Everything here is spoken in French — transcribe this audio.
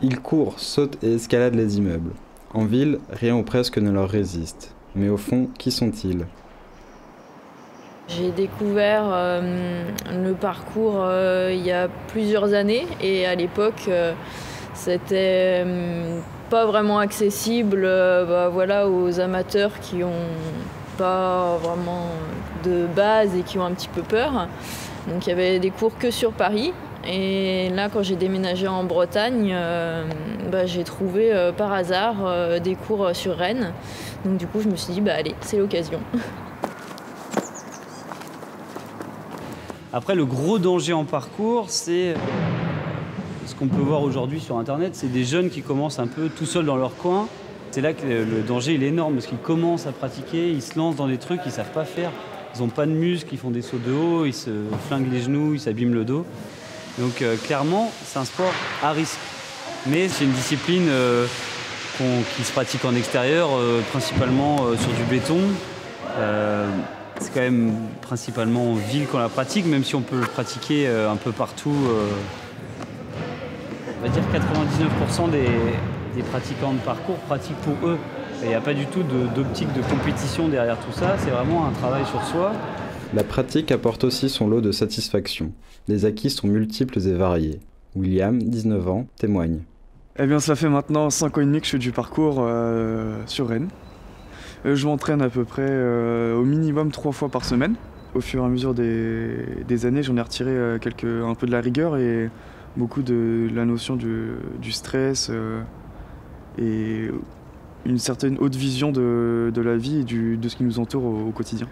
Ils courent, sautent et escaladent les immeubles. En ville, rien ou presque ne leur résiste. Mais au fond, qui sont-ils? J'ai découvert le parcours il y a plusieurs années et à l'époque c'était pas vraiment accessible voilà, aux amateurs qui ont pas vraiment de base et qui ont un petit peu peur. Donc il y avait des cours que sur Paris. Et là, quand j'ai déménagé en Bretagne, j'ai trouvé par hasard des cours sur Rennes. Donc du coup, je me suis dit, allez, c'est l'occasion. Après, le gros danger en parcours, c'est ce qu'on peut voir aujourd'hui sur Internet, c'est des jeunes qui commencent un peu tout seuls dans leur coin. C'est là que le danger il est énorme, parce qu'ils commencent à pratiquer, ils se lancent dans des trucs qu'ils ne savent pas faire. Ils n'ont pas de muscles, ils font des sauts de haut, ils se flinguent les genoux, ils s'abîment le dos. Donc clairement, c'est un sport à risque. Mais c'est une discipline qui se pratique en extérieur, principalement sur du béton. C'est quand même principalement en ville qu'on la pratique, même si on peut le pratiquer un peu partout. On va dire 99% des pratiquants de parcours pratiquent pour eux. Il n'y a pas du tout d'optique de compétition derrière tout ça, c'est vraiment un travail sur soi. La pratique apporte aussi son lot de satisfaction. Les acquis sont multiples et variés. William, 19 ans, témoigne. Eh bien, ça fait maintenant 5 ans et demi que je fais du parcours sur Rennes. Je m'entraîne à peu près au minimum 3 fois par semaine. Au fur et à mesure des années, j'en ai retiré un peu de la rigueur et beaucoup de la notion du stress et une certaine haute vision de la vie et de ce qui nous entoure au quotidien.